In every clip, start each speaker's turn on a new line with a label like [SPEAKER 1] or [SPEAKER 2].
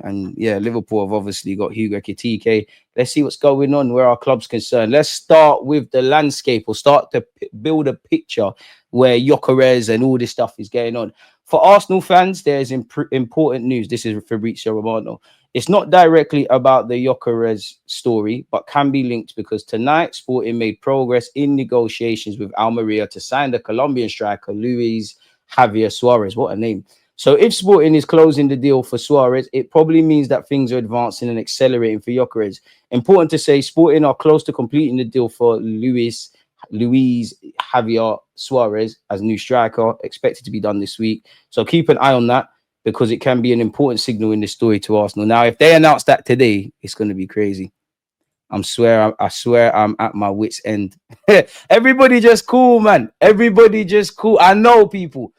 [SPEAKER 1] And yeah, Liverpool have obviously got Hugo Ekitike. Let's see what's going on where our club's concerned. Let's start with the landscape or start to build a picture where Gyokeres and all this stuff is going on. For Arsenal fans, there's important news. This is Fabrizio Romano. It's not directly about the Gyokeres story, but can be linked because tonight Sporting made progress in negotiations with Almeria to sign the Colombian striker Luis Javier Suarez. What a name. So if Sporting is closing the deal for Suarez, it probably means that things are advancing and accelerating for Gyokeres. Important to say, Sporting are close to completing the deal for Luis Javier Suarez as new striker, expected to be done this week. So keep an eye on that because it can be an important signal in this story to Arsenal. Now, if they announce that today, it's going to be crazy. I swear I'm at my wit's end. Everybody just cool, man. Everybody just cool. I know people.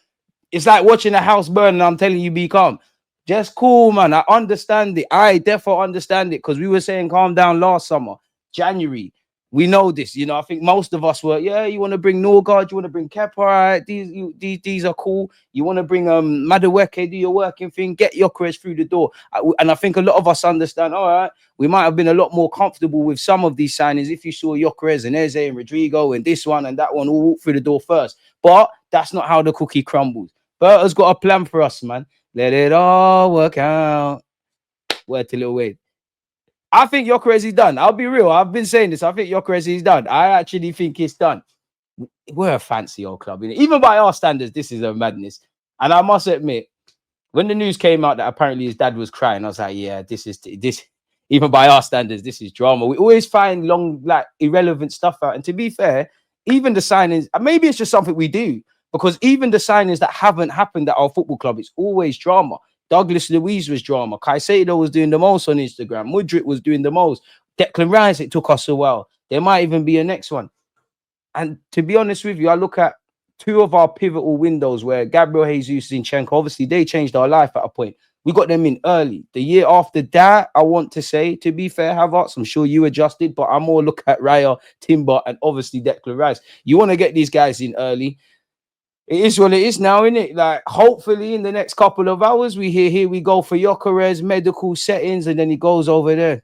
[SPEAKER 1] It's like watching a house burn and I'm telling you, be calm. Just cool, man. I understand it. I definitely understand it because we were saying calm down last summer, January. We know this. You know, I think most of us were, yeah, you want to bring Norgard, you want to bring Kepa, all right? These are cool. You want to bring Madueke, do your working thing, get Gyokeres through the door. And I think a lot of us understand, all right, we might have been a lot more comfortable with some of these signings if you saw Gyokeres and Eze and Rodrigo and this one and that one all walk through the door first. But that's not how the cookie crumbles. Berta's got a plan for us, man. Let it all work out. Word to Lil Wayne. I think Gyokeres is done. I'll be real. I've been saying this. I think Gyokeres is done. I actually think it's done. We're a fancy old club. Even by our standards, this is a madness. And I must admit, when the news came out that apparently his dad was crying, I was like, yeah, this. Even by our standards, this is drama. We always find irrelevant stuff out. And to be fair, even the signings, maybe it's just something we do. Because even the signings that haven't happened at our football club, it's always drama. Douglas Luiz was drama. Caicedo was doing the most on Instagram. Mudryk was doing the most. Declan Rice, it took us a while. There might even be a next one. And to be honest with you, I look at two of our pivotal windows where Gabriel Jesus, Zinchenko, obviously they changed our life at a point. We got them in early. The year after that, I want to say, to be fair, Havertz, I'm sure you adjusted, but I'm more look at Raya, Timber, and obviously Declan Rice. You want to get these guys in early. It is what it is now, isn't it? Like, hopefully in the next couple of hours, here we go for Gyokeres, medical settings, and then he goes over there.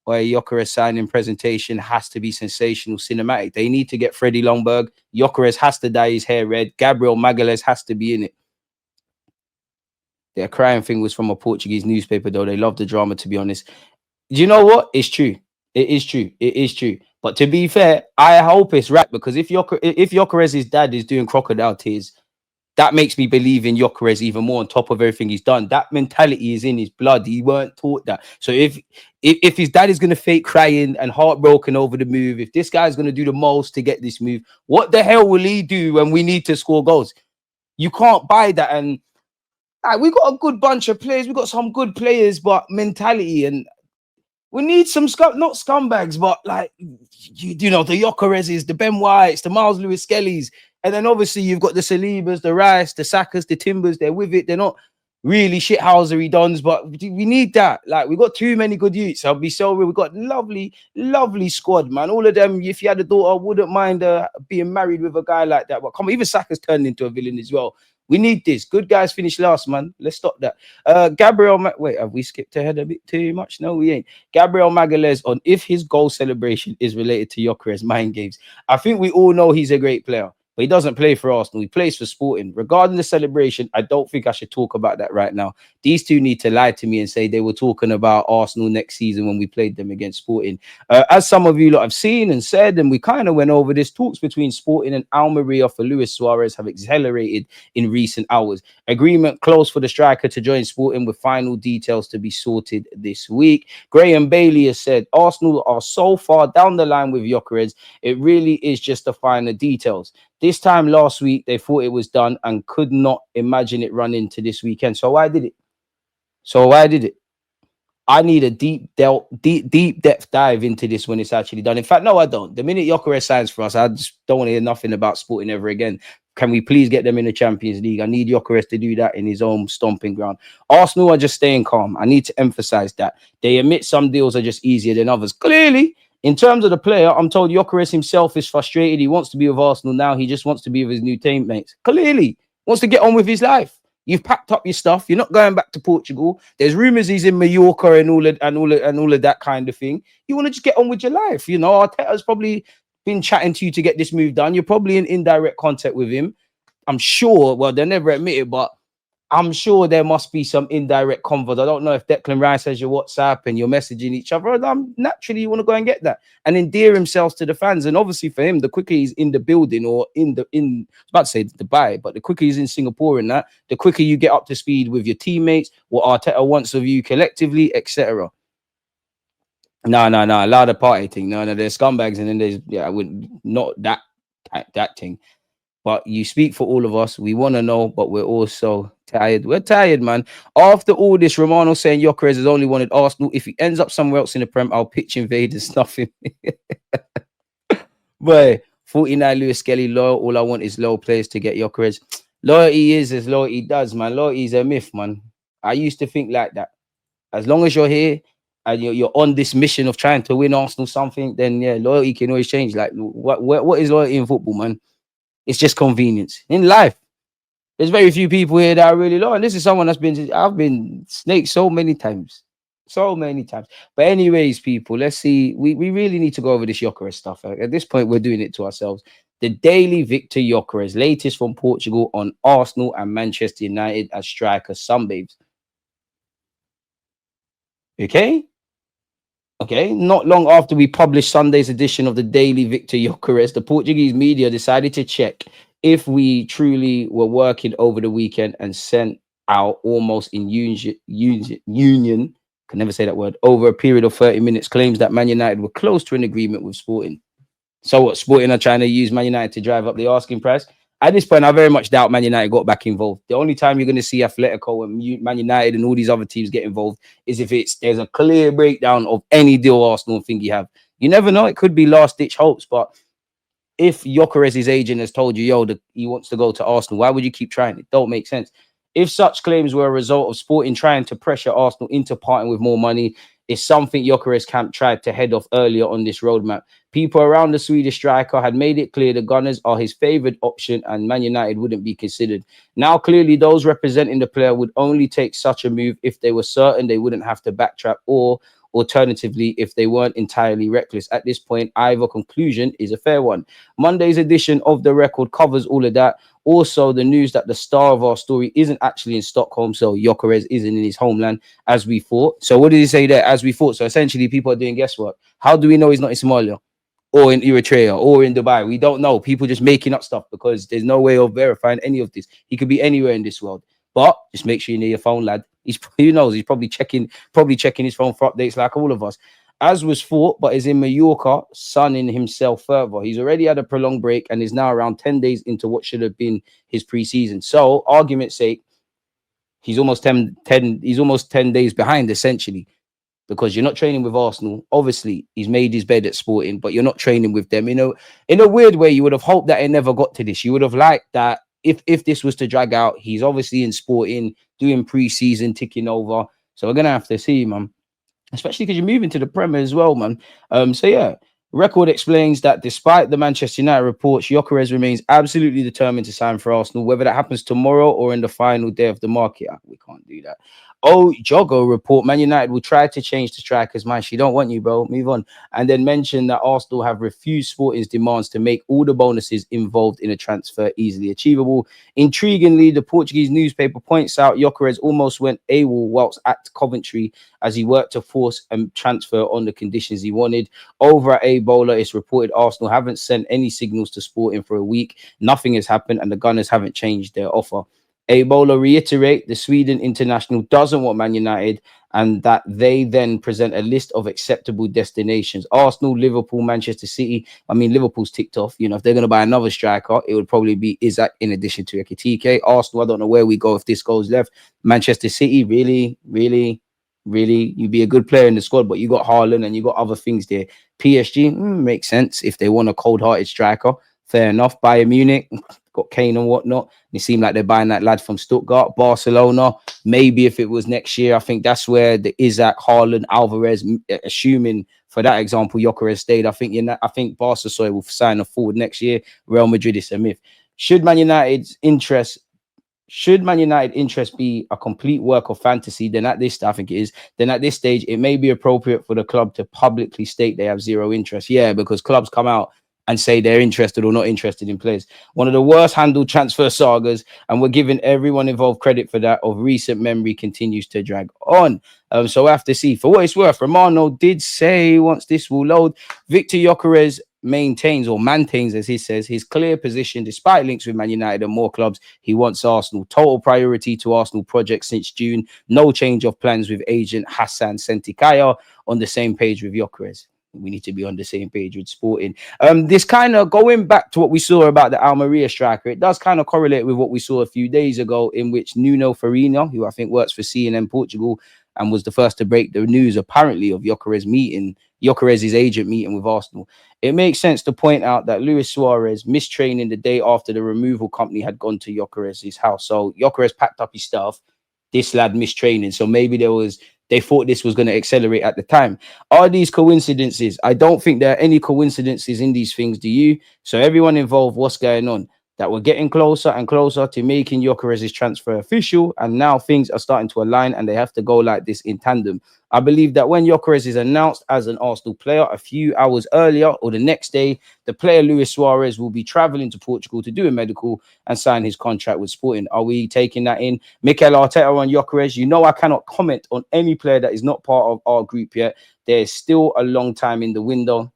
[SPEAKER 1] Where Gyokeres signing presentation has to be sensational, cinematic. They need to get Freddie Ljungberg. Gyokeres has to dye his hair red. Gabriel Magalhaes has to be in it. Their crying thing was from a Portuguese newspaper, though. They love the drama, to be honest. Do you know what? It's true. It is true. It is true. But to be fair, I hope it's right because if Gyokeres' dad is doing crocodile tears, that makes me believe in Gyokeres even more on top of everything he's done. That mentality is in his blood. He weren't taught that. So if his dad is going to fake crying and heartbroken over the move, if this guy's going to do the most to get this move, what the hell will he do when we need to score goals? You can't buy that. And we got a good bunch of players. We got some good players, but mentality and we need some not scumbags, but like you know, the Gyokereses, the Ben Whites, the Miles Lewis Kellys, and then obviously you've got the Salibas, the Rice, the Sakas, the Timbers. They're with it. They're not really shithousery dons, but we need that. Like we got too many good youths. I'll be so real. We got lovely squad, man. All of them. If you had a daughter, I wouldn't mind being married with a guy like that. But come on, even Saka's turned into a villain as well. We need this. Good guys finish last, man. Let's stop that. Gabriel, wait, have we skipped ahead a bit too much? No, we ain't. Gabriel Magalhaes on if his goal celebration is related to Gyokeres mind games. I think we all know he's a great player, but he doesn't play for Arsenal. He plays for Sporting. Regarding the celebration, I don't think I should talk about that right now. These two need to lie to me and say they were talking about Arsenal next season when we played them against Sporting. As some of you lot have seen and said, and we kind of went over this, talks between Sporting and Almeria for Luis Suarez have accelerated in recent hours. Agreement close for the striker to join Sporting with final details to be sorted this week. Graham Bailey has said, Arsenal are so far down the line with Gyokeres, it really is just the finer details. This time last week, they thought it was done and could not imagine it running to this weekend. So why did it? I need a deep depth dive into this when it's actually done. In fact, no, I don't. The minute Gyokeres signs for us, I just don't want to hear nothing about Sporting ever again. Can we please get them in the Champions League? I need Gyokeres to do that in his own stomping ground. Arsenal are just staying calm. I need to emphasize that. They admit some deals are just easier than others. Clearly, in terms of the player, I'm told Gyokeres himself is frustrated. He wants to be with Arsenal now. He just wants to be with his new teammates. Clearly, wants to get on with his life. You've packed up your stuff. You're not going back to Portugal. There's rumors he's in Mallorca and all of that kind of thing. You want to just get on with your life. You know, Arteta's probably been chatting to you to get this move done. You're probably in indirect contact with him. I'm sure. Well, they'll never admit it, but I'm sure there must be some indirect convos. I don't know if Declan Rice has your WhatsApp and you're messaging each other. Naturally, you want to go and get that and endear himself to the fans. And obviously, for him, the quicker he's in the building or I was about to say Dubai, but the quicker he's in Singapore and that, the quicker you get up to speed with your teammates, what Arteta wants of you collectively, etc. No, allow the party thing. No, there's scumbags, and then there's I wouldn't not that thing. But you speak for all of us. We want to know, but we're also tired. We're tired, man. After all this, Romano saying Gyokeres has only wanted Arsenal. If he ends up somewhere else in the Prem, I'll pitch invade and stuff him. But 49 Lewis Skelly, loyal. All I want is low players to get Gyokeres. Loyalty is as loyalty does, man. Loyalty is a myth, man. I used to think like that. As long as you're here and you're on this mission of trying to win Arsenal something, then yeah, loyalty can always change. Like what is loyalty in football, man? It's just convenience. In life, there's very few people here that are really loyal. And this is someone I've been snaked so many times. So many times. But anyways, people, let's see. We really need to go over this Gyokeres stuff. At this point, we're doing it to ourselves. The Daily Viktor Gyökeres, latest from Portugal on Arsenal and Manchester United as striker sunbathes. Okay, not long after we published Sunday's edition of the Daily Viktor Gyökeres, the Portuguese media decided to check if we truly were working over the weekend and sent out almost in union, can never say that word, over a period of 30 minutes, claims that Man United were close to an agreement with Sporting. So what, Sporting are trying to use Man United to drive up the asking price? At this point, I very much doubt Man United got back involved. The only time you're going to see Atletico and Man United and all these other teams get involved is if there's a clear breakdown of any deal Arsenal think you have. You never know. It could be last-ditch hopes, but if Gyokeres' agent has told you, he wants to go to Arsenal, why would you keep trying? It don't make sense. If such claims were a result of Sporting trying to pressure Arsenal into parting with more money, it's something Gyokeres camp tried to head off earlier on this roadmap. People around the Swedish striker had made it clear the Gunners are his favoured option and Man United wouldn't be considered. Now, clearly, those representing the player would only take such a move if they were certain they wouldn't have to backtrack, or alternatively, if they weren't entirely reckless. At this point, either conclusion is a fair one. Monday's edition of The Record covers all of that. Also, the news that the star of our story isn't actually in Stockholm, so Gyokeres isn't in his homeland, as we thought. So what did he say there? As we thought. So essentially, people are doing guesswork. How do we know he's not in Somalia or in Eritrea or in Dubai? We don't know. People just making up stuff because there's no way of verifying any of this. He could be anywhere in this world. But just make sure you know your phone, lad. Who knows? He's probably checking his phone for updates like all of us. As was thought, but is in Mallorca, sunning himself further. He's already had a prolonged break and is now around 10 days into what should have been his preseason. So, argument's sake, he's almost 10 days behind, essentially, because you're not training with Arsenal. Obviously, he's made his bed at Sporting, but you're not training with them. In a weird way, you would have hoped that it never got to this. You would have liked that if this was to drag out. He's obviously in Sporting, doing preseason, ticking over. So we're going to have to see, man. Especially because you're moving to the Premier as well, man. So yeah, Record explains that despite the Manchester United reports, Gyokeres remains absolutely determined to sign for Arsenal, whether that happens tomorrow or in the final day of the market. We can't do that. Oh, Jogo report, Man United will try to change the strikers' mind. She don't want you, bro. Move on. And then mention that Arsenal have refused Sporting's demands to make all the bonuses involved in a transfer easily achievable. Intriguingly, the Portuguese newspaper points out Gyokeres almost went AWOL whilst at Coventry as he worked to force a transfer on the conditions he wanted. Over at Ebola, it's reported Arsenal haven't sent any signals to Sporting for a week. Nothing has happened and the Gunners haven't changed their offer. Ebola reiterate the Sweden international doesn't want Man United and that they then present a list of acceptable destinations. Arsenal, Liverpool, Manchester City. I mean, Liverpool's ticked off. You know, if they're going to buy another striker, it would probably be Isak in addition to Ekitike. Arsenal, I don't know where we go if this goes left. Manchester City, really, you'd be a good player in the squad, but you got Haaland and you got other things there. PSG, makes sense if they want a cold-hearted striker. Fair enough. Bayern Munich, got Kane and whatnot. They seem like they're buying that lad from Stuttgart. Barcelona, maybe if it was next year, I think that's where the Isak, Haaland, Alvarez, assuming for that example, Gyokeres stayed. I think Barca will sign a forward next year. Real Madrid is a myth. Should Man United's interest should Man United interest be a complete work of fantasy, then at this, I think it is, then at this stage, it may be appropriate for the club to publicly state they have zero interest. Yeah, because clubs come out and say they're interested or not interested in players. One of the worst handled transfer sagas, and we're giving everyone involved credit for that, of recent memory continues to drag on. So I have to see. For what it's worth, Romano did say, once this will load, Viktor Gyökeres maintains, or maintains as he says, his clear position despite links with Man United and more clubs. He wants Arsenal. Total priority to Arsenal project since June. No change of plans with agent Hassan Sentikaya. On the same page with Gyökeres. We need to be on the same page with Sporting. This kind of going back to what we saw about the Almeria striker, it does kind of correlate with what we saw a few days ago, in which Nuno Farina, who I think works for CNN Portugal and was the first to break the news apparently of Gyökeres' agent meeting with Arsenal. It makes sense to point out that Luis Suarez missed training the day after the removal company had gone to Gyökeres' house. So Gyökeres packed up his stuff. This lad missed training. So maybe they thought this was going to accelerate at the time. Are these coincidences? I don't think there are any coincidences in these things. Do you? So everyone involved, what's going on? That we're getting closer and closer to making Gyokeres' transfer official, and now things are starting to align and they have to go like this in tandem. I believe that when Gyokeres is announced as an Arsenal player a few hours earlier or the next day, the player Luis Suarez will be traveling to Portugal to do a medical and sign his contract with Sporting. Are we taking that in? Mikel Arteta on Gyokeres, you know I cannot comment on any player that is not part of our group yet. There's still a long time in the window.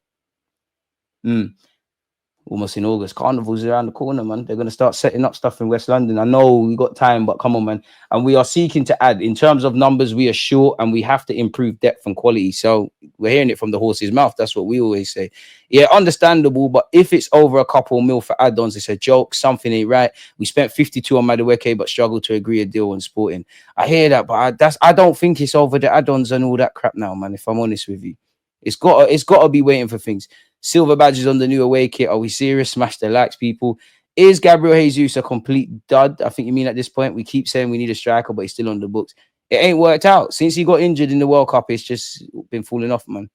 [SPEAKER 1] Almost in August. Carnival's around the corner, man. They're going to start setting up stuff in West London. I know we got time, but come on, man. And we are seeking to add, in terms of numbers, we are short and we have to improve depth and quality. So we're hearing it from the horse's mouth. That's what we always say. Yeah, understandable. But if it's over a couple mil for add-ons, it's a joke. Something ain't right. We spent 52 on Madueke, but struggled to agree a deal on Sporting. I hear that, but I don't think it's over the add-ons and all that crap now, man, if I'm honest with you. It's got to be waiting for things. Silver badges on the new away kit. Are we serious? Smash the likes, people. Is Gabriel Jesus a complete dud? I think you mean at this point. We keep saying we need a striker, but he's still on the books. It ain't worked out. Since he got injured in the World Cup, it's just been falling off, man.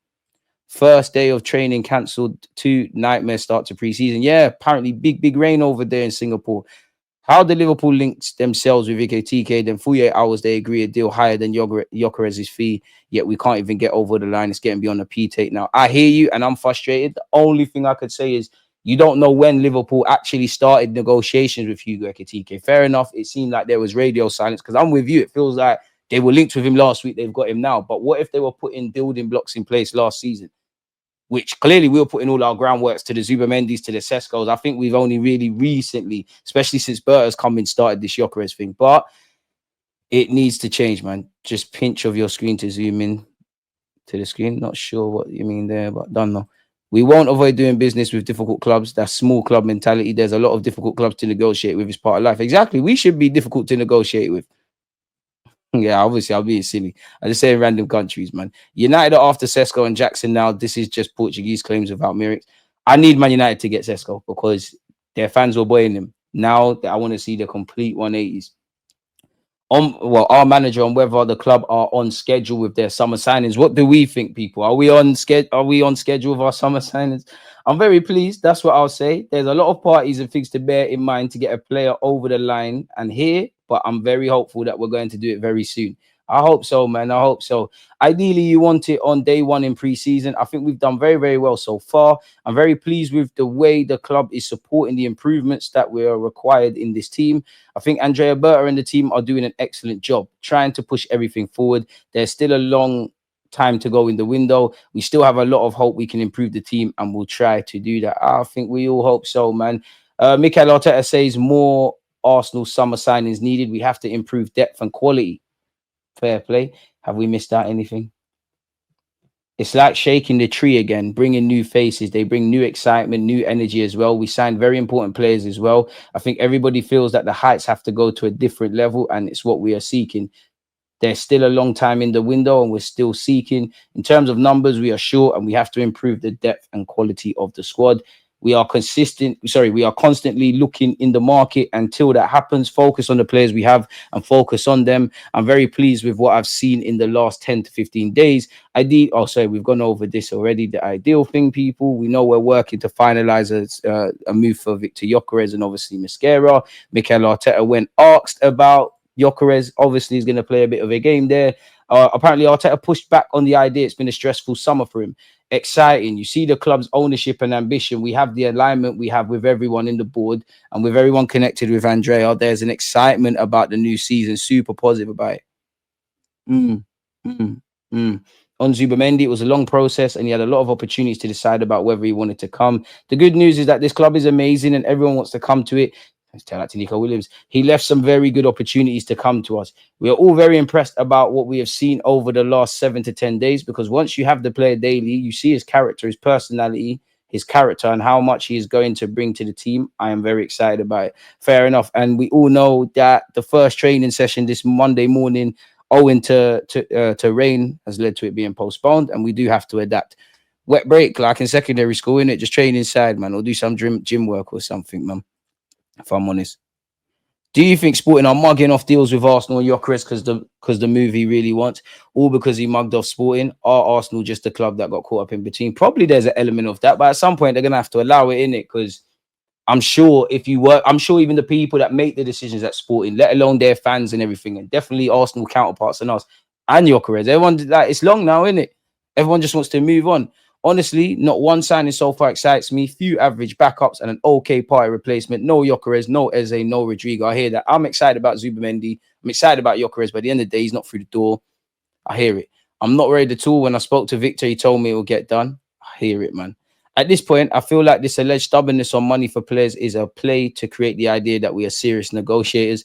[SPEAKER 1] First day of training cancelled. 2 nightmare start to preseason. Yeah, apparently big rain over there in Singapore. How the Liverpool links themselves with Iketike, then 48 hours they agree a deal higher than Gyokeres' fee, yet we can't even get over the line. It's getting beyond the P-take now. I hear you, and I'm frustrated. The only thing I could say is you don't know when Liverpool actually started negotiations with Hugo Ekitike. Fair enough, it seemed like there was radio silence, because I'm with you. It feels like they were linked with him last week. They've got him now. But what if they were putting building blocks in place last season? Which clearly we were putting all our groundworks to the Zubamendis, to the Seskos. I think we've only really recently, especially since Berta's come in, started this Gyokeres thing. But it needs to change, man. Just pinch of your screen to zoom in to the screen. Not sure what you mean there, but don't know. We won't avoid doing business with difficult clubs. That's small club mentality. There's a lot of difficult clubs to negotiate with. It's part of life. Exactly. We should be difficult to negotiate with. Yeah, obviously, I'll be silly. I just say random countries, man. United are after Sesko and Jackson now. This is just Portuguese claims without lyrics. I need Man United to get Sesko because their fans were buying him. Now I want to see the complete 180s. Our manager on whether the club are on schedule with their summer signings. What do we think, people? Are we on schedule with our summer signings? I'm very pleased. That's what I'll say. There's a lot of parties and things to bear in mind to get a player over the line and here, but I'm very hopeful that we're going to do it very soon. I hope so, man. I hope so. Ideally, you want it on day one in pre-season. I think we've done very, very well so far. I'm very pleased with the way the club is supporting the improvements that we are required in this team. I think Andrea Berta and the team are doing an excellent job trying to push everything forward. There's still a long time to go in the window. We still have a lot of hope we can improve the team, and we'll try to do that. I think we all hope so, man. Mikel Arteta says more Arsenal summer signings needed. We have to improve depth and quality. Fair play. Have we missed out anything? It's like shaking the tree again, bringing new faces. They bring new excitement, new energy as well. We signed very important players as well. I think everybody feels that the heights have to go to a different level, and it's what we are seeking. There's still a long time in the window, and we're still seeking. In terms of numbers, we are short, and we have to improve the depth and quality of the squad. We are consistent. Sorry, we are constantly looking in the market until that happens. Focus on the players we have and focus on them. I'm very pleased with what I've seen in the last 10 to 15 days. Oh, sorry, we've gone over this already. The ideal thing, people, we know we're working to finalize a move for Viktor Gyökeres and obviously Mascara. Mikel Arteta, when asked about Gyokeres, obviously is going to play a bit of a game there. Apparently, Arteta pushed back on the idea. It's been a stressful summer for him. Exciting. You see the club's ownership and ambition. We have the alignment we have with everyone in the board and with everyone connected with Andrea. There's an excitement about the new season. Super positive about it. Mm, mm, mm. On Zubamendi, it was a long process and he had a lot of opportunities to decide about whether he wanted to come. The good news is that this club is amazing and everyone wants to come to it. Let's tell that to Nico Williams. He left some very good opportunities to come to us. We are all very impressed about what we have seen over the last 7 to 10 days, because once you have the player daily, you see his character, his personality, his character, and how much he is going to bring to the team. I am very excited about it. Fair enough. And we all know that the first training session this Monday morning, owing to rain, has led to it being postponed, and we do have to adapt. Wet break, like in secondary school, innit? Just train inside, man, or do some gym work or something, man. If I'm honest. Do you think Sporting are mugging off deals with Arsenal and Gyökeres because the move he really wants, or because he mugged off Sporting? Are Arsenal just a club that got caught up in between? Probably there's an element of that, but at some point they're gonna have to allow it in it, because I'm sure if you work, I'm sure even the people that make the decisions at Sporting, let alone their fans and everything, and definitely Arsenal counterparts and us and Gyökeres, everyone, like, it's long now, isn't it? Everyone just wants to move on. Honestly, not one signing so far excites me. Few average backups and an okay party replacement. No Gyökeres, no Eze, no Rodrigo. I hear that. I'm excited about Zubamendi. I'm excited about Gyökeres, but at the end of the day, he's not through the door. I hear it. I'm not worried at all. When I spoke to Victor, he told me it will get done. I hear it, man. At this point, I feel like this alleged stubbornness on money for players is a play to create the idea that we are serious negotiators.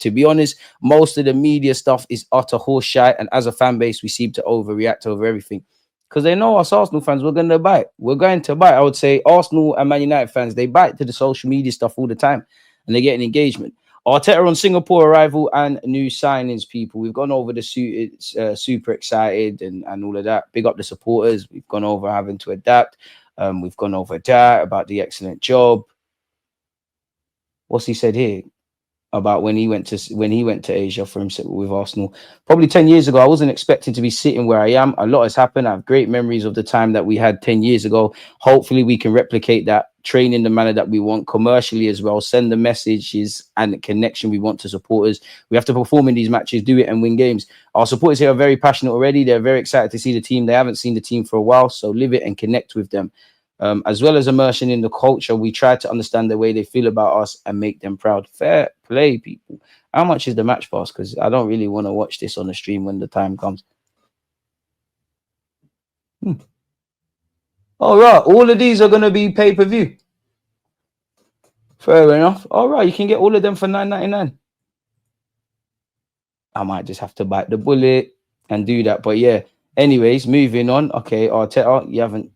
[SPEAKER 1] To be honest, most of the media stuff is utter horseshit, and as a fan base, we seem to overreact over everything because they know us Arsenal fans, we're going to bite. We're going to bite. I would say Arsenal and Man United fans, they bite to the social media stuff all the time, and they get an engagement. Arteta on Singapore arrival and new signings, people. We've gone over the super excited and all of that. Big up the supporters. We've gone over having to adapt. We've gone over that about the excellent job. What's he said here about when he went to Asia for himself with Arsenal? Probably 10 years ago, I wasn't expecting to be sitting where I am. A lot has happened. I have great memories of the time that we had 10 years ago. Hopefully we can replicate that, train in the manner that we want commercially as well, send the messages and the connection we want to supporters. We have to perform in these matches, do it and win games. Our supporters here are very passionate already. They're very excited to see the team. They haven't seen the team for a while, so live it and connect with them. As well as immersion in the culture, we try to understand the way they feel about us and make them proud. Fair play, people. How much is the match pass? Because I don't really want to watch this on the stream when the time comes. All right, all of these are going to be pay-per-view. Fair enough. All right, you can get all of them for $9.99. I might just have to bite the bullet and do that. But yeah, anyways, moving on. Okay, Arteta, you haven't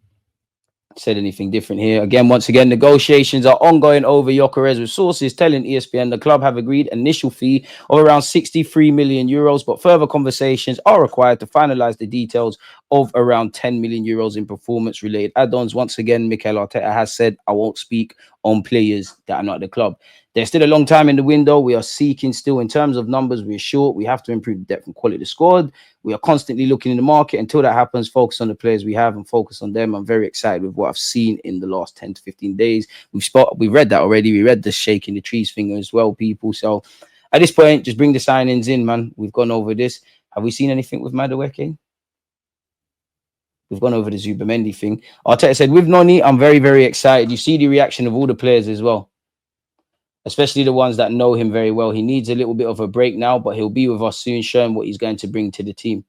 [SPEAKER 1] said anything different here. Again, once again, negotiations are ongoing over Gyokeres, with sources telling ESPN the club have agreed initial fee of around 63 million euros, but further conversations are required to finalize the details of around 10 million euros in performance related add-ons. Once again, Mikel Arteta has said, I won't speak on players that are not at the club. There's still a long time in the window. We are seeking still in terms of numbers. We're short. We have to improve the depth and quality of the squad. We are constantly looking in the market. Until that happens, focus on the players we have and focus on them. I'm very excited with what I've seen in the last 10 to 15 days. We've read that already. We read the shaking the trees thing as well, people. So at this point, just bring the signings in, man. We've gone over this. Have we seen anything with Madueke? We've gone over the Zubamendi thing. Arteta said, with Noni, I'm very, very excited. You see the reaction of all the players as well, especially the ones that know him very well. He needs a little bit of a break now, but he'll be with us soon, showing what he's going to bring to the team.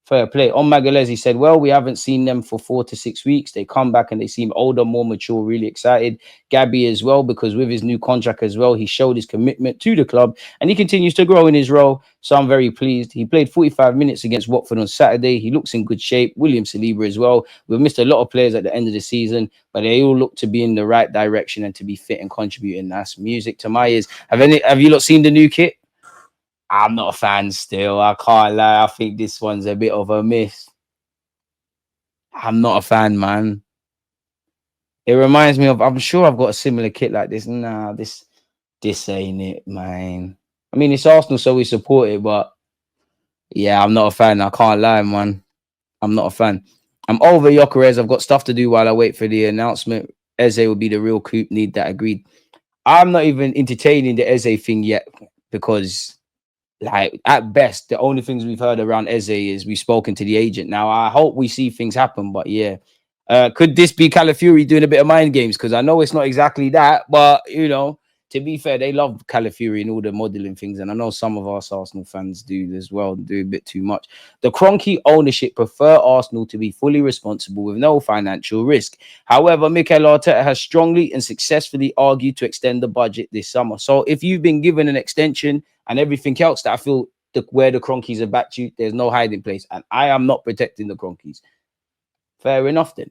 [SPEAKER 1] Fair play. On Magalhaes, he said, well, we haven't seen them for 4 to 6 weeks. They come back and they seem older, more mature, really excited. Gabby as well, because with his new contract as well, he showed his commitment to the club and he continues to grow in his role. So I'm very pleased. He played 45 minutes against Watford on Saturday. He looks in good shape. William Saliba as well. We've missed a lot of players at the end of the season, but they all look to be in the right direction and to be fit and contributing. That's music to my ears. Have you not seen the new kit? I'm not a fan still. I can't lie. I think this one's a bit of a miss. I'm not a fan, man. It reminds me of. I'm sure I've got a similar kit like this. Nah, this ain't it, man. I mean, it's Arsenal, so we support it, but yeah, I'm not a fan. I can't lie, man. I'm not a fan. I'm over Gyokeres. I've got stuff to do while I wait for the announcement. Eze will be the real coup. Need that agreed. I'm not even entertaining the Eze thing yet because, like, at best, the only things we've heard around Eze is we've spoken to the agent. Now, I hope we see things happen, but yeah. Could this be Calafiori doing a bit of mind games? Because I know it's not exactly that, but you know, to be fair, they love Calafiori and all the modelling things, and I know some of us Arsenal fans do as well, do a bit too much. The Kroenke ownership prefer Arsenal to be fully responsible with no financial risk. However, Mikel Arteta has strongly and successfully argued to extend the budget this summer. So if you've been given an extension and everything else that I feel where the Kroenkes are back to, there's no hiding place, and I am not protecting the Kroenkes. Fair enough then.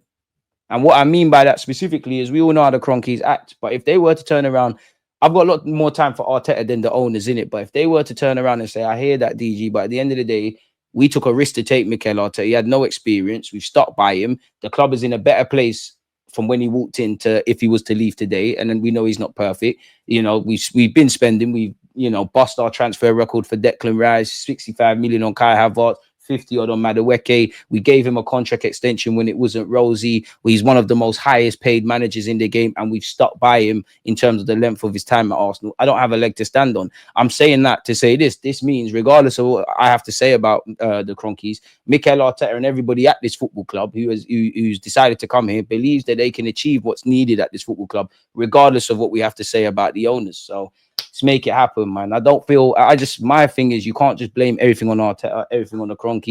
[SPEAKER 1] And what I mean by that specifically is we all know how the Kroenkes act. But if they were to turn around, I've got a lot more time for Arteta than the owners in it. But if they were to turn around and say, I hear that, DG, but at the end of the day, we took a risk to take Mikel Arteta. He had no experience. We've stuck by him. The club is in a better place from when he walked in to if he was to leave today. And then we know he's not perfect. You know, we've been spending. We've, you know, bust our transfer record for Declan Rice, 65 million on Kai Havertz, 50 odd on Madueke. We gave him a contract extension when it wasn't rosy. He's one of the most highest paid managers in the game, and we've stuck by him in terms of the length of his time at Arsenal. I don't have a leg to stand on. I'm saying that to say this. This means, regardless of what I have to say about the Kroenkes, Mikel Arteta and everybody at this football club who's decided to come here believes that they can achieve what's needed at this football club, regardless of what we have to say about the owners. So let's make it happen, man. I don't feel. My thing is, you can't just blame everything on Arteta, everything on the Kroenkes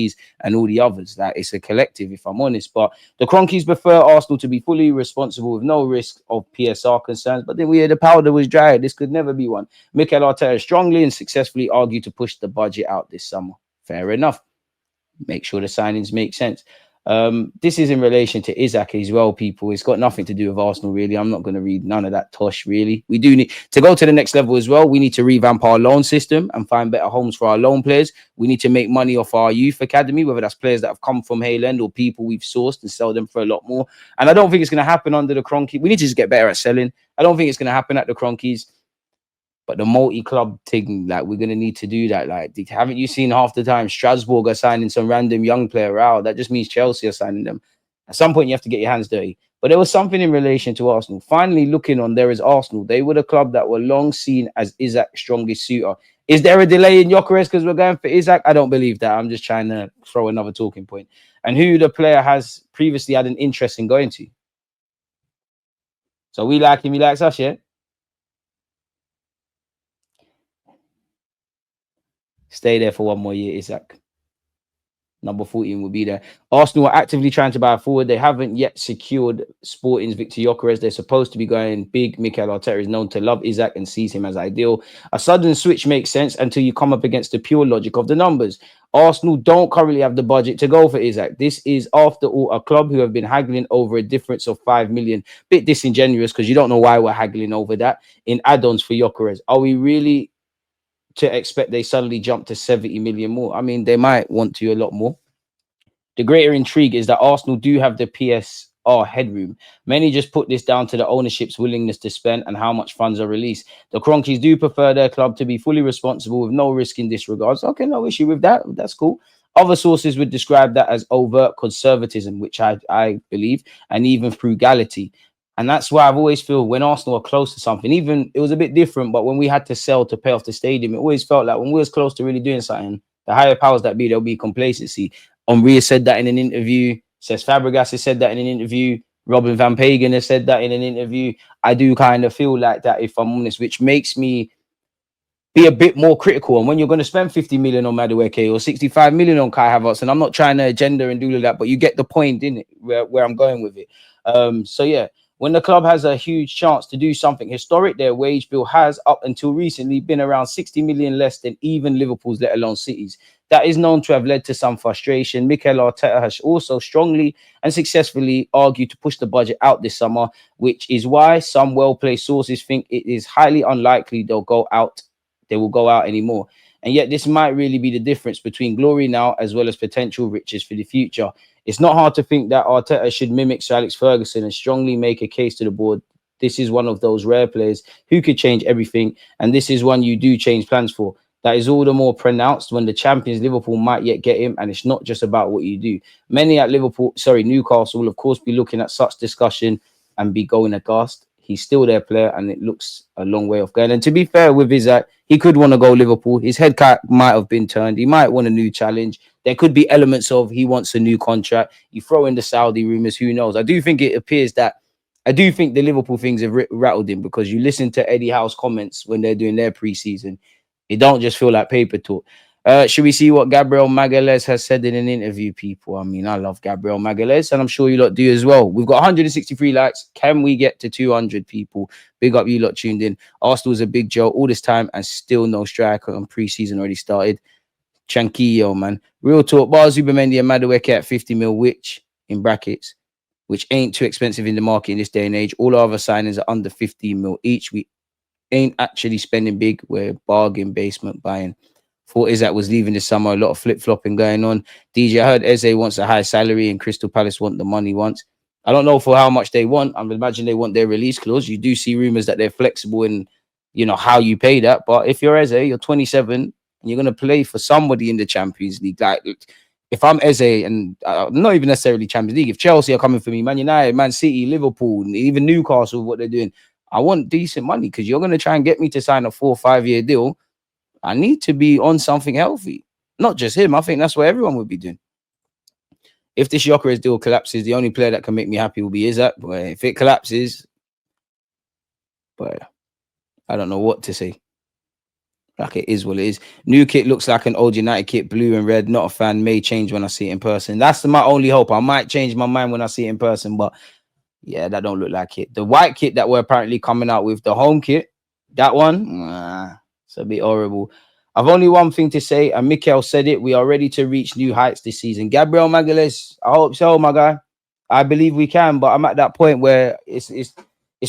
[SPEAKER 1] and all the others. Like, it's a collective, if I'm honest. But the Kroenkes prefer Arsenal to be fully responsible with no risk of PSR concerns. But then we hear the powder was dry. This could never be one. Mikel Arteta strongly and successfully argued to push the budget out this summer. Fair enough. Make sure the signings make sense. This is in relation to Isak as well, people. It's got nothing to do with Arsenal, really. I'm not going to read none of that tosh, really. We do need to go to the next level as well. We need to revamp our loan system and find better homes for our loan players. We need to make money off our youth academy, whether that's players that have come from Hayland or people we've sourced and sell them for a lot more. And I don't think it's going to happen under the Kroenke. We need to just get better at selling. I don't think it's going to happen at the Kroenkes. But the multi-club thing, like, we're gonna need to do that. Like, haven't you seen half the time Strasbourg are signing some random young player out? That just means Chelsea are signing them. At some point, you have to get your hands dirty. But there was something in relation to Arsenal. Finally, looking on, there is Arsenal. They were the club that were long seen as Isak's strongest suitor. Is there a delay in Gyokeres because we're going for Isak? I don't believe that. I'm just trying to throw another talking point. And who the player has previously had an interest in going to. So we like him. He likes us, yeah? Stay there for one more year, Isak. Number 14 will be there. Arsenal are actively trying to buy a forward. They haven't yet secured Sporting's Viktor Gyökeres. They're supposed to be going big. Mikel Arteta is known to love Isak and sees him as ideal. A sudden switch makes sense until you come up against the pure logic of the numbers. Arsenal don't currently have the budget to go for Isak. This is, after all, a club who have been haggling over a difference of 5 million. Bit disingenuous because you don't know why we're haggling over that in add-ons for Gyökeres. Are we really to expect they suddenly jump to 70 million more? I mean, they might want to a lot more. The greater intrigue is that Arsenal do have the PSR headroom. Many just put this down to the ownership's willingness to spend and how much funds are released. The Kroenkes do prefer their club to be fully responsible with no risk in this regard. Okay, no issue with that. That's cool. Other sources would describe that as overt conservatism, which I believe, and even frugality. And that's why I've always feel when Arsenal are close to something, even it was a bit different, but when we had to sell to pay off the stadium, it always felt like when we was close to really doing something, the higher powers that be, there'll be complacency. Henri has said that in an interview. Cesc Fabregas has said that in an interview. Robin van Pagen has said that in an interview. I do kind of feel like that, if I'm honest, which makes me be a bit more critical. And when you're going to spend 50 million on Madueke or 65 million on Kai Havertz, and I'm not trying to agenda and do all that, but you get the point, in it, where I'm going with it. So yeah, when the club has a huge chance to do something historic, their wage bill has, up until recently, been around 60 million less than even Liverpool's, let alone City's. That is known to have led to some frustration. Mikel Arteta has also strongly and successfully argued to push the budget out this summer, which is why some well-placed sources think it is highly unlikely they will go out anymore. And yet this might really be the difference between glory now as well as potential riches for the future. It's not hard to think that Arteta should mimic Sir Alex Ferguson and strongly make a case to the board. This is one of those rare players who could change everything, and this is one you do change plans for. That is all the more pronounced when the champions Liverpool might yet get him, and it's not just about what you do. Many at Newcastle will of course be looking at such discussion and be going aghast. He's still their player, and it looks a long way off going. And to be fair with Isak, he could want to go Liverpool. His head might have been turned. He might want a new challenge. There could be elements of he wants a new contract. You throw in the Saudi rumours, who knows? I do think it appears that I do think the Liverpool things have rattled him, because you listen to Eddie Howe's comments when they're doing their preseason. It don't just feel like paper talk. Should we see what Gabriel Magalhaes has said in an interview, people? I mean, I love Gabriel Magalhaes, and I'm sure you lot do as well. We've got 163 likes. Can we get to 200 people? Big up you lot tuned in. Arsenal's a big joke all this time and still no striker, and preseason already started. Tranquillo, man. Real talk. Bars Ubamendi and Madueke at 50 mil, which, in brackets, which ain't too expensive in the market in this day and age. All our other signings are under 15 mil each. We ain't actually spending big. We're bargain basement buying. Thought Isak was leaving this summer. A lot of flip-flopping going on. DJ, I heard Eze wants a high salary and Crystal Palace want the money once. I don't know for how much they want. I imagine they want their release clause. You do see rumours that they're flexible in, how you pay that. But if you're Eze, you're 27 and you're going to play for somebody in the Champions League. Like, if I'm Eze, and not even necessarily Champions League, if Chelsea are coming for me, Man United, Man City, Liverpool, even Newcastle, what they're doing, I want decent money, because you're going to try and get me to sign a 4 or 5 year deal. I need to be on something healthy. Not just him. I think that's what everyone would be doing. If this Gyokeres deal collapses, the only player that can make me happy will be Isak. But if it collapses, but I don't know what to say. Like, it is what it is. New kit looks like an old United kit, blue and red. Not a fan. May change when I see it in person. That's my only hope. I might change my mind when I see it in person, but yeah, that don't look like it. The white kit that we're apparently coming out with, the home kit, that one, it's a bit horrible. I've only one thing to say, and Mikel said it. We are ready to reach new heights this season. Gabriel Magalhaes, I hope so, my guy. I believe we can, but I'm at that point where it's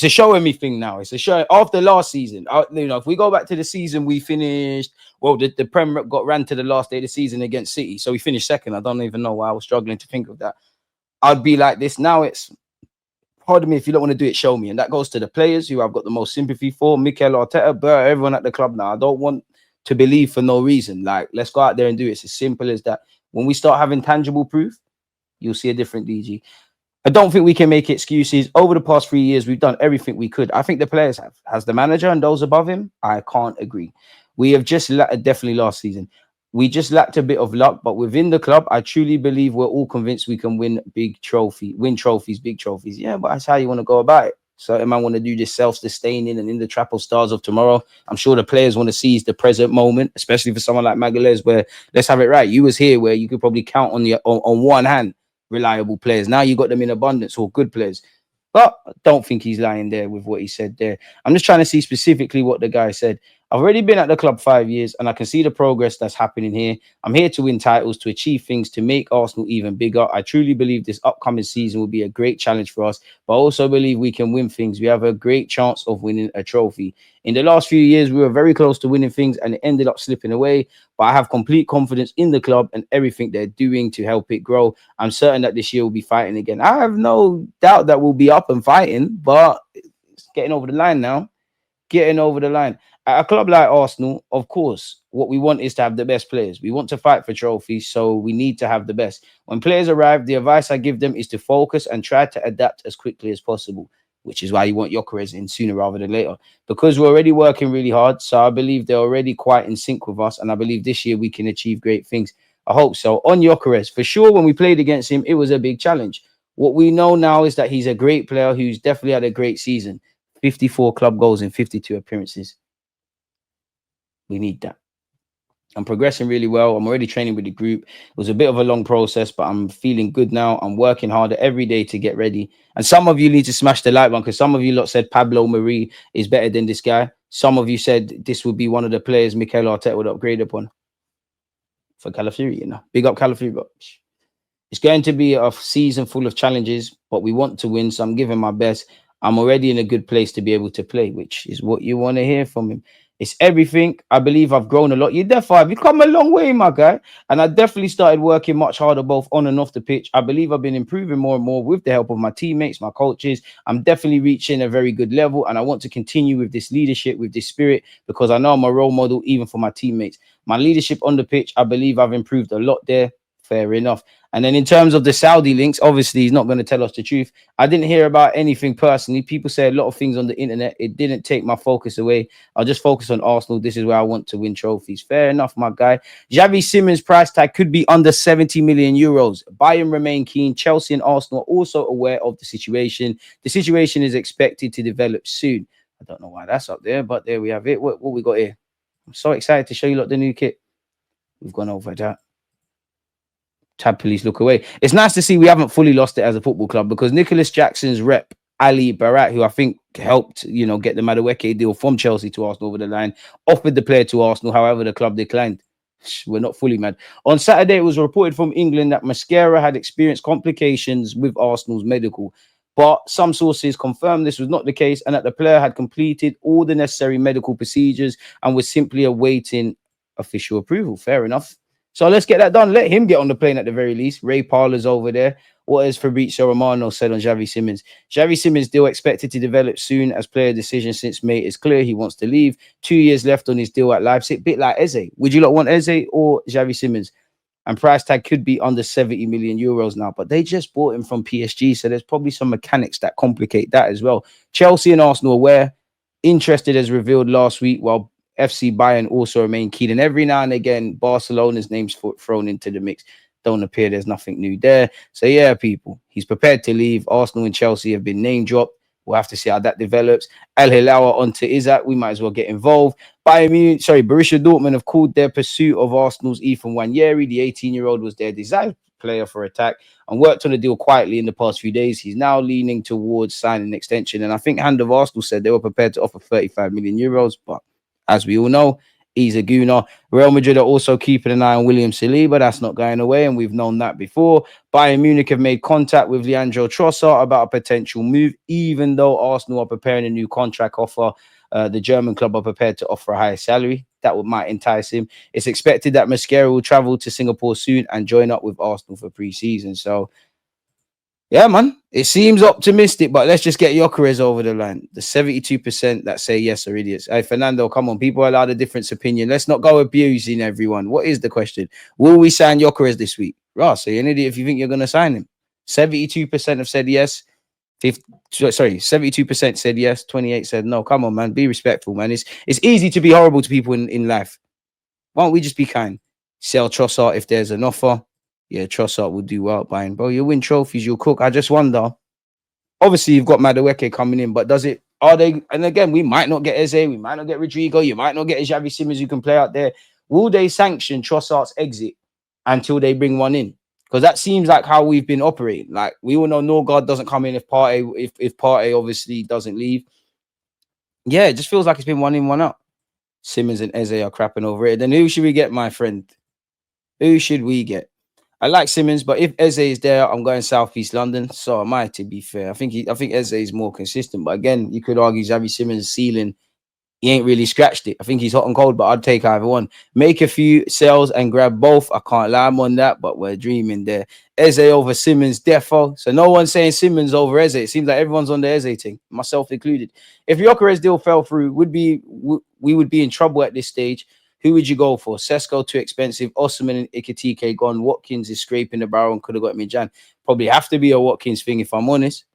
[SPEAKER 1] a showing me thing now. It's a show after last season. If we go back to the season we finished, well, the Prem got ran to the last day of the season against City, so we finished second. I don't even know why I was struggling to think of that. I'd be like this now. It's, pardon me, if you don't want to do it, show me. And that goes to the players who I've got the most sympathy for. Mikel Arteta, Burr, everyone at the club now. I don't want to believe for no reason. Like, let's go out there and do it. It's as simple as that. When we start having tangible proof, you'll see a different DG. I don't think we can make excuses. Over the past 3 years, we've done everything we could. I think the players have. As the manager and those above him, I can't agree. We have just definitely last season. We just lacked a bit of luck, but within the club, I truly believe we're all convinced we can win big trophies. Yeah, but that's how you want to go about it. Certain man want to do this self-sustaining and in the trap of stars of tomorrow. I'm sure the players want to seize the present moment, especially for someone like Magalhaes, where, let's have it right, you was here where you could probably count on one hand reliable players. Now you got them in abundance, or good players. But I don't think he's lying there with what he said there. I'm just trying to see specifically what the guy said. I've already been at the club 5 years, and I can see the progress that's happening here. I'm here to win titles, to achieve things, to make Arsenal even bigger. I truly believe this upcoming season will be a great challenge for us, but I also believe we can win things. We have a great chance of winning a trophy. In the last few years, we were very close to winning things, and it ended up slipping away. But I have complete confidence in the club and everything they're doing to help it grow. I'm certain that this year we'll be fighting again. I have no doubt that we'll be up and fighting, but it's getting over the line now. Getting over the line. At a club like Arsenal, of course, what we want is to have the best players. We want to fight for trophies, so we need to have the best. When players arrive, the advice I give them is to focus and try to adapt as quickly as possible, which is why you want Gyokeres in sooner rather than later. Because we're already working really hard, so I believe they're already quite in sync with us, and I believe this year we can achieve great things. I hope so. On Gyokeres, for sure, when we played against him, it was a big challenge. What we know now is that he's a great player who's definitely had a great season. 54 club goals in 52 appearances. We need that. I'm progressing really well. I'm already training with the group. It was a bit of a long process, but I'm feeling good now. I'm working harder every day to get ready. And some of you need to smash the like button, because some of you lot said Pablo Marie is better than this guy. Some of you said this would be one of the players Mikel Arteta would upgrade upon. For Calafiori, Big up Calafiori. It's going to be a season full of challenges, but we want to win, so I'm giving my best. I'm already in a good place to be able to play, which is what you want to hear from him. It's everything. I believe I've grown a lot. You definitely have come a long way, my guy. And I definitely started working much harder, both on and off the pitch. I believe I've been improving more and more with the help of my teammates, my coaches. I'm definitely reaching a very good level. And I want to continue with this leadership, with this spirit, because I know I'm a role model even for my teammates. My leadership on the pitch, I believe I've improved a lot there. Fair enough. And then in terms of the Saudi links, obviously he's not going to tell us the truth. I didn't hear about anything personally. People say a lot of things on the internet. It didn't take my focus away. I'll just focus on Arsenal. This is where I want to win trophies. Fair enough, my guy. Xavi Simons' price tag could be under 70 million euros. Bayern remain keen. Chelsea and Arsenal are also aware of the situation. The situation is expected to develop soon. I don't know why that's up there, but there we have it. What we got here? I'm so excited to show you the new kit. We've gone over that. Tab police look away. It's nice to see we haven't fully lost it as a football club, because Nicholas Jackson's rep, Ali Barat, who I think helped, get the Madueke deal from Chelsea to Arsenal over the line, offered the player to Arsenal. However, the club declined. We're not fully mad. On Saturday, it was reported from England that Mascara had experienced complications with Arsenal's medical, but some sources confirmed this was not the case and that the player had completed all the necessary medical procedures and was simply awaiting official approval. Fair enough. So let's get that done. Let him get on the plane at the very least. Ray Parler's over there. What has Fabrizio Romano said on Xavi Simons? Xavi Simons deal expected to develop soon as player decision since May is clear. He wants to leave. 2 years left on his deal at Leipzig. Bit like Eze. Would you not want Eze or Xavi Simons? And price tag could be under 70 million euros now, but they just bought him from PSG. So there's probably some mechanics that complicate that as well. Chelsea and Arsenal aware. Interested as revealed last week, while FC Bayern also remain keen. And every now and again, Barcelona's name's thrown into the mix. Don't appear there's nothing new there. So yeah, people, he's prepared to leave. Arsenal and Chelsea have been name dropped. We'll have to see how that develops. Al Hilal onto Isak. We might as well get involved. Borussia Dortmund have called their pursuit of Arsenal's Ethan Nwaneri. The 18-year-old was their desired player for attack and worked on the deal quietly in the past few days. He's now leaning towards signing an extension. And I think Hand of Arsenal said they were prepared to offer 35 million euros, but as we all know, he's a gooner. Real Madrid are also keeping an eye on William Saliba. That's not going away, and we've known that before. Bayern Munich have made contact with Leandro Trossard about a potential move, even though Arsenal are preparing a new contract offer. The German club are prepared to offer a higher salary. That might entice him. It's expected that Mascara will travel to Singapore soon and join up with Arsenal for pre-season. So, yeah, man, it seems optimistic, but let's just get Gyokeres over the line. The 72% that say yes are idiots. Hey, Fernando, come on. People are allowed a different opinion. Let's not go abusing everyone. What is the question? Will we sign Gyokeres this week? Ross, are you an idiot if you think you're going to sign him? 72% have said yes. 72% said yes. 28 said no. Come on, man. Be respectful, man. It's easy to be horrible to people in life. Why don't we just be kind? Sell Trossard if there's an offer. Yeah, Trossard will do well buying. Bro, you win trophies, you'll cook. I just wonder. Obviously, you've got Madueke coming in, but are they, and again, we might not get Eze, we might not get Rodrigo, you might not get a Xavi Simons who can play out there. Will they sanction Trossard's exit until they bring one in? Because that seems like how we've been operating. Like, we all know Norgard doesn't come in if Partey obviously doesn't leave. Yeah, it just feels like it's been one in, one out. Simons and Eze are crapping over it. Then who should we get, my friend? Who should we get? I like Simons, but if Eze is there, I'm going Southeast London. So am I, to be fair. I think Eze is more consistent. But again, you could argue Xavi Simons' ceiling, he ain't really scratched it. I think he's hot and cold, but I'd take either one. Make a few sales and grab both. I can't lie on that, but we're dreaming there. Eze over Simons, defo. So no one's saying Simons over Eze. It seems like everyone's on the Eze thing, myself included. If Gyokeres deal fell through, we would be in trouble at this stage. Who would you go for? Sesko too expensive. Osman and Ikitike gone. Watkins is scraping the barrel and could have got me Jan. Probably have to be a Watkins thing if I'm honest.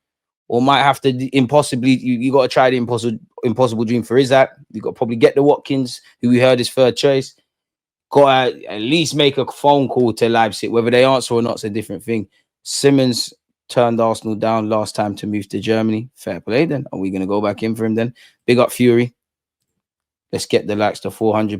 [SPEAKER 1] Or might have to impossibly, you got to try the impossible dream for Isak. You got to probably get the Watkins, who we heard is third choice. Got to at least make a phone call to Leipzig. Whether they answer or not is a different thing. Simons turned Arsenal down last time to move to Germany. Fair play then. Are we going to go back in for him then? Big up Fury. Let's get the likes to 400